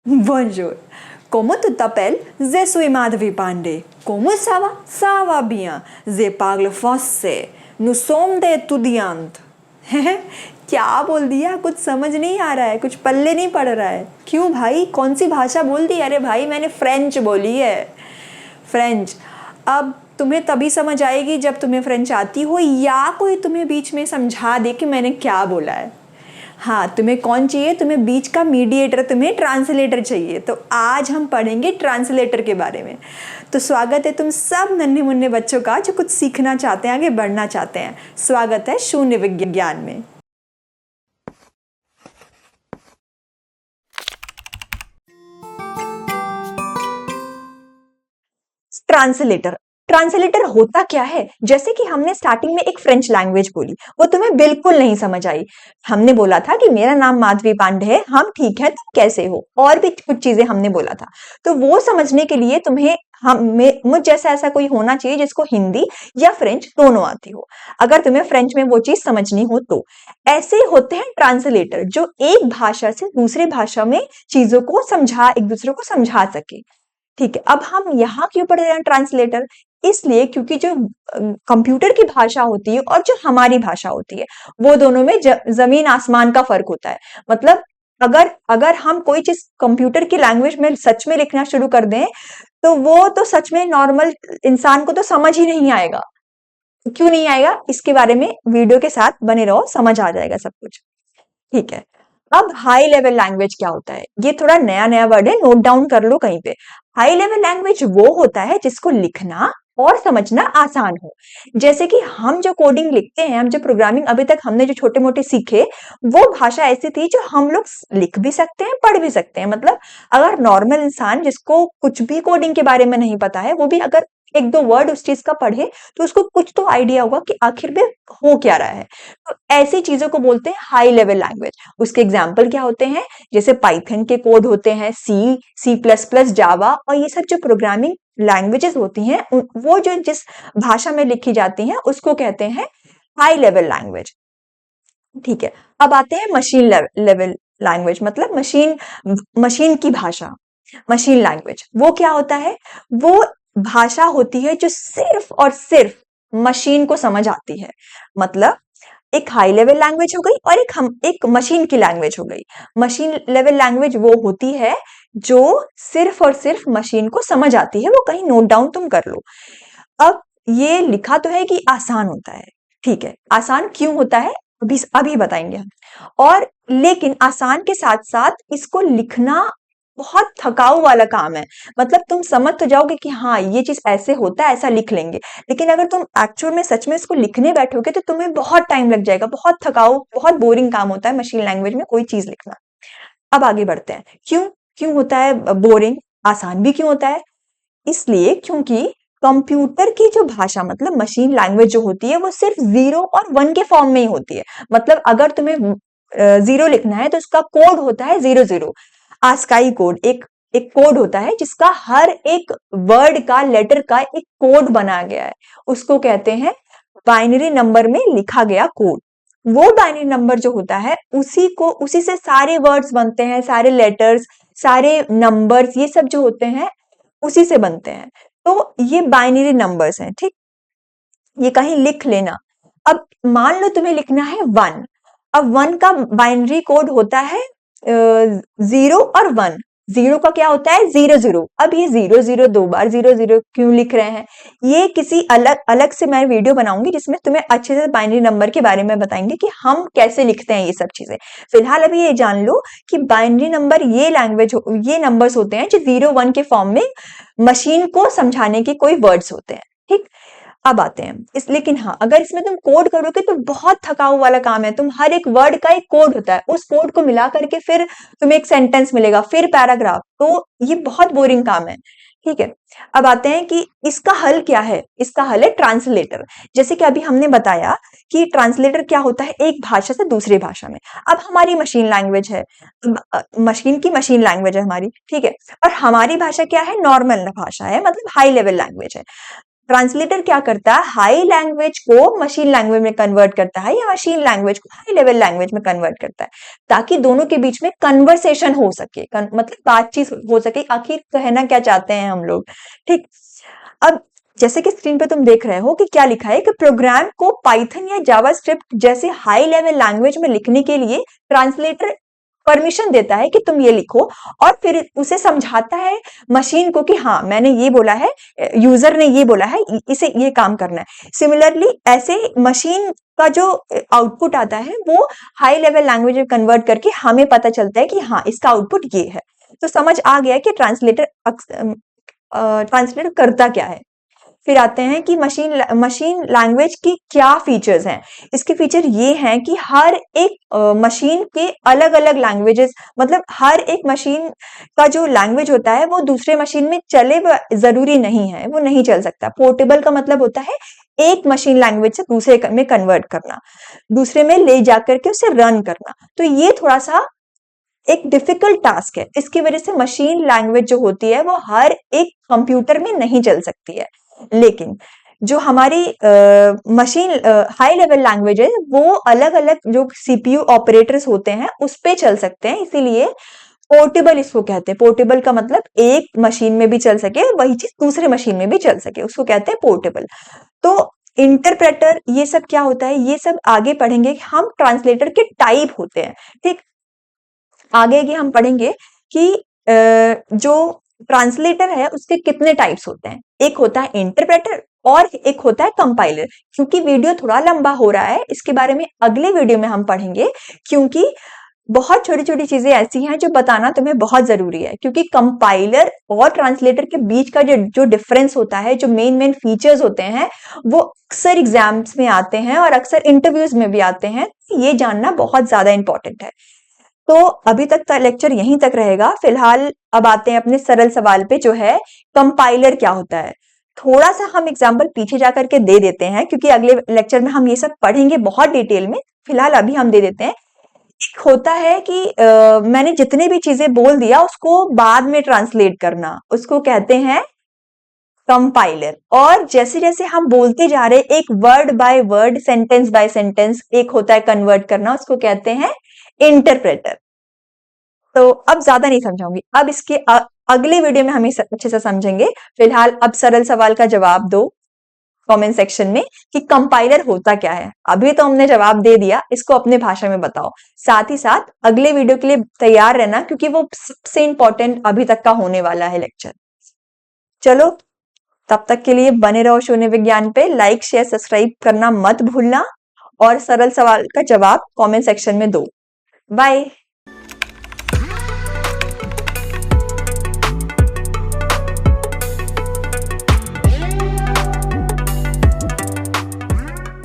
Bonjour. Como tu t'appelles? Je suis Madhavi Pandey. Como ça va? Ça va bien. Je parle français. Nous sommes des étudiantes. क्या बोल दिया? कुछ समझ नहीं आ रहा है, कुछ पल्ले नहीं पड़ रहा है। क्यों भाई, कौन सी भाषा बोल दी? अरे भाई मैंने फ्रेंच बोली है, फ्रेंच। अब तुम्हें तभी समझ आएगी जब तुम्हें फ्रेंच आती हो या कोई तुम्हें बीच में समझा दे कि मैंने क्या बोला है। हाँ, तुम्हें कौन चाहिए? तुम्हें बीच का मीडिएटर, तुम्हें ट्रांसलेटर चाहिए। तो आज हम पढ़ेंगे ट्रांसलेटर के बारे में। तो स्वागत है तुम सब नन्हे मुन्ने बच्चों का जो कुछ सीखना चाहते हैं, आगे बढ़ना चाहते हैं। स्वागत है शून्य विज्ञान में। ट्रांसलेटर ट्रांसलेटर होता क्या है? जैसे कि हमने स्टार्टिंग में एक फ्रेंच लैंग्वेज बोली, वो तुम्हें बिल्कुल नहीं समझ आई। हमने बोला था कि मेरा नाम माधवी पांडे है, हम ठीक है, तुम कैसे हो, और भी कुछ चीजें हमने बोला था। तो वो समझने के लिए तुम्हें मुझ जैसा ऐसा कोई होना चाहिए जिसको हिंदी या फ्रेंच दोनों आती हो। अगर तुम्हें फ्रेंच में वो चीज समझनी हो तो ऐसे होते हैं ट्रांसलेटर, जो एक भाषा से दूसरे भाषा में चीजों को एक दूसरे को समझा सके। ठीक है, अब हम यहाँ क्यों पढ़ रहे हैं ट्रांसलेटर? इसलिए क्योंकि जो कंप्यूटर की भाषा होती है और जो हमारी भाषा होती है, वो दोनों में जमीन आसमान का फर्क होता है। मतलब अगर अगर हम कोई चीज कंप्यूटर की लैंग्वेज में सच में लिखना शुरू कर दें, तो वो तो सच में नॉर्मल इंसान को तो समझ ही नहीं आएगा। क्यों नहीं आएगा? इसके बारे में वीडियो के साथ बने रहो, समझ आ जाएगा सब कुछ। ठीक है, अब हाई लेवल लैंग्वेज क्या होता है? ये थोड़ा नया नया वर्ड है, नोट डाउन कर लो कहीं पे। हाई लेवल लैंग्वेज वो होता है जिसको लिखना और समझना आसान हो। जैसे कि हम जो कोडिंग लिखते हैं, हम जो प्रोग्रामिंग अभी तक हमने जो छोटे मोटे सीखे, वो भाषा ऐसी थी जो हम लोग लिख भी सकते हैं, पढ़ भी सकते हैं। मतलब अगर नॉर्मल इंसान जिसको कुछ भी कोडिंग के बारे में नहीं पता है, वो भी अगर एक दो वर्ड उस चीज का पढ़े तो उसको कुछ तो आइडिया होगा कि आखिर में हो क्या रहा है। तो ऐसी चीजों को बोलते हैं हाई लेवल लैंग्वेज। उसके एग्जाम्पल क्या होते हैं? जैसे पाइथन के कोड होते हैं, सी प्लस प्लस, जावा, और ये सब जो प्रोग्रामिंग लैंग्वेजेस होती हैं, वो जो जिस भाषा में लिखी जाती हैं उसको कहते हैं हाई लेवल लैंग्वेज। ठीक है, अब आते हैं मशीन लेवल लैंग्वेज, मतलब मशीन की भाषा। मशीन लैंग्वेज वो क्या होता है? वो भाषा होती है जो सिर्फ और सिर्फ मशीन को समझ आती है। मतलब एक हाई लेवल लैंग्वेज हो गई और एक मशीन की लैंग्वेज हो गई। मशीन लेवल लैंग्वेज वो होती है जो सिर्फ और सिर्फ मशीन को समझ आती है। वो कहीं नोट डाउन तुम कर लो। अब ये लिखा तो है कि आसान होता है, ठीक है, आसान क्यों होता है अभी अभी बताएंगे हम। और लेकिन आसान के साथ साथ इसको लिखना बहुत थकाऊ वाला काम है। मतलब तुम समझ तो जाओगे कि हाँ ये चीज ऐसे होता है, ऐसा लिख लेंगे, लेकिन अगर तुम एक्चुअल में सच में इसको लिखने बैठोगे तो तुम्हें बहुत टाइम लग जाएगा। बहुत थकाऊ, बहुत बोरिंग काम होता है मशीन लैंग्वेज में कोई चीज लिखना। अब आगे बढ़ते हैं। क्यों क्यों होता है बोरिंग? आसान भी क्यों होता है? इसलिए क्योंकि कंप्यूटर की जो भाषा, मतलब मशीन लैंग्वेज जो होती है, वो सिर्फ 0 और 1 के फॉर्म में ही होती है। मतलब अगर तुम्हें 0 लिखना है तो उसका कोड होता है 00। आस्काई कोड एक एक कोड होता है जिसका हर एक वर्ड का, लेटर का एक कोड बनाया गया है। उसको कहते हैं बाइनरी नंबर में लिखा गया कोड। वो बाइनरी नंबर जो होता है उसी से सारे वर्ड्स बनते हैं, सारे लेटर्स, सारे नंबर्स, ये सब जो होते हैं उसी से बनते हैं। तो ये बाइनरी नंबर्स हैं, ठीक। ये कहीं लिख लेना। अब मान लो तुम्हें लिखना है 1। अब 1 का बाइनरी कोड होता है 0 और 1। 0 का क्या होता है? 00। अब ये 00 दो बार 00 क्यों लिख रहे हैं? ये किसी अलग अलग से मैं वीडियो बनाऊंगी जिसमें तुम्हें अच्छे से बाइनरी नंबर के बारे में बताएंगे कि हम कैसे लिखते हैं ये सब चीजें। फिलहाल अभी ये जान लो कि बाइनरी नंबर ये नंबर्स होते हैं जो 0 1 के फॉर्म में मशीन को समझाने के कोई वर्ड्स होते हैं, ठीक। अब आते हैं लेकिन हाँ, अगर इसमें तुम कोड करोगे तो बहुत थकाऊ वाला काम है। तुम हर एक वर्ड का एक कोड होता है, उस कोड को मिला करके फिर तुम्हें एक सेंटेंस मिलेगा, फिर पैराग्राफ। तो ये बहुत बोरिंग काम है, ठीक है। अब आते हैं कि इसका हल क्या है? इसका हल है ट्रांसलेटर। जैसे कि अभी हमने बताया कि ट्रांसलेटर क्या होता है, एक भाषा से दूसरी भाषा में। अब हमारी मशीन लैंग्वेज है, मशीन लैंग्वेज है हमारी, ठीक है। और हमारी भाषा क्या है? नॉर्मल भाषा है, मतलब हाई लेवल लैंग्वेज है। ट्रांसलेटर क्या करता है, हाई लैंग्वेज को मशीन लैंग्वेज में कन्वर्ट करता है या मशीन लैंग्वेज को हाई लेवल लैंग्वेज में कन्वर्ट करता है, ताकि दोनों के बीच में कन्वर्सेशन हो सके, मतलब बातचीत हो सके, आखिर कहना क्या चाहते हैं हम लोग। ठीक, अब जैसे कि स्क्रीन पे तुम देख रहे हो कि क्या लिखा है कि प्रोग्राम को पाइथन या जावास्क्रिप्ट जैसे हाई लेवल लैंग्वेज में लिखने के लिए ट्रांसलेटर परमिशन देता है कि तुम ये लिखो, और फिर उसे समझाता है मशीन को कि हाँ मैंने ये बोला है, यूजर ने ये बोला है, इसे ये काम करना है। सिमिलरली ऐसे मशीन का जो आउटपुट आता है वो हाई लेवल लैंग्वेज में कन्वर्ट करके हमें पता चलता है कि हाँ इसका आउटपुट ये है। तो समझ आ गया कि ट्रांसलेटर करता क्या है। फिर आते हैं कि मशीन लैंग्वेज की क्या फीचर्स हैं। इसके फीचर ये हैं कि हर एक मशीन के अलग अलग लैंग्वेजेस, मतलब हर एक मशीन का जो लैंग्वेज होता है वो दूसरे मशीन में चले जरूरी नहीं है, वो नहीं चल सकता। पोर्टेबल का मतलब होता है एक मशीन लैंग्वेज से दूसरे में कन्वर्ट करना, दूसरे में ले जाकर के उसे रन करना। तो ये थोड़ा सा एक डिफिकल्ट टास्क है। इसकी वजह से मशीन लैंग्वेज जो होती है वो हर एक कंप्यूटर में नहीं चल सकती है। लेकिन जो हमारी मशीन हाई लेवल लैंग्वेज है वो अलग अलग जो सीपीयू ऑपरेटर्स होते हैं उस पे चल सकते हैं, इसीलिए पोर्टेबल इसको कहते हैं। पोर्टेबल का मतलब एक मशीन में भी चल सके, वही चीज दूसरे मशीन में भी चल सके, उसको कहते हैं पोर्टेबल। तो इंटरप्रेटर ये सब क्या होता है, ये सब आगे पढ़ेंगे। हम ट्रांसलेटर के टाइप होते हैं, ठीक। आगे की हम पढ़ेंगे कि जो ट्रांसलेटर है उसके कितने टाइप्स होते हैं। एक होता है इंटरप्रेटर और एक होता है कंपाइलर। क्योंकि वीडियो थोड़ा लंबा हो रहा है, इसके बारे में अगले वीडियो में हम पढ़ेंगे, क्योंकि बहुत छोटी छोटी चीजें ऐसी हैं जो बताना तुम्हें बहुत जरूरी है। क्योंकि कंपाइलर और ट्रांसलेटर के बीच का जो डिफरेंस होता है, जो मेन फीचर्स होते हैं, वो अक्सर एग्जाम्स में आते हैं और अक्सर इंटरव्यूज में भी आते हैं। ये जानना बहुत ज्यादा इंपॉर्टेंट है। तो अभी तक का लेक्चर यहीं तक रहेगा। फिलहाल अब आते हैं अपने सरल सवाल पे, जो है कंपाइलर क्या होता है। थोड़ा सा हम एग्जाम्पल पीछे जाकर के दे देते हैं, क्योंकि अगले लेक्चर में हम ये सब पढ़ेंगे बहुत डिटेल में। फिलहाल अभी हम दे देते हैं। एक होता है कि मैंने जितने भी चीजें बोल दिया उसको बाद में ट्रांसलेट करना, उसको कहते हैं कंपाइलर। और जैसे जैसे हम बोलते जा रहे हैं, एक word by word, sentence by sentence, एक होता है कन्वर्ट करना, उसको कहते हैं इंटरप्रेटर। तो अब ज्यादा नहीं समझाऊंगी, अब इसके अगले वीडियो में हम इसे अच्छे से समझेंगे। फिलहाल अब सरल सवाल का जवाब दो कमेंट सेक्शन में कि कंपाइलर होता क्या है। अभी तो हमने जवाब दे दिया, इसको अपने भाषा में बताओ। साथ ही साथ अगले वीडियो के लिए तैयार रहना, क्योंकि वो सबसे इंपॉर्टेंट अभी तक का होने वाला है लेक्चर। चलो, तब तक के लिए बने रहो शून्य विज्ञान पे। लाइक शेयर सब्सक्राइब करना मत भूलना, और सरल सवाल का जवाब कमेंट सेक्शन में दो। बाय।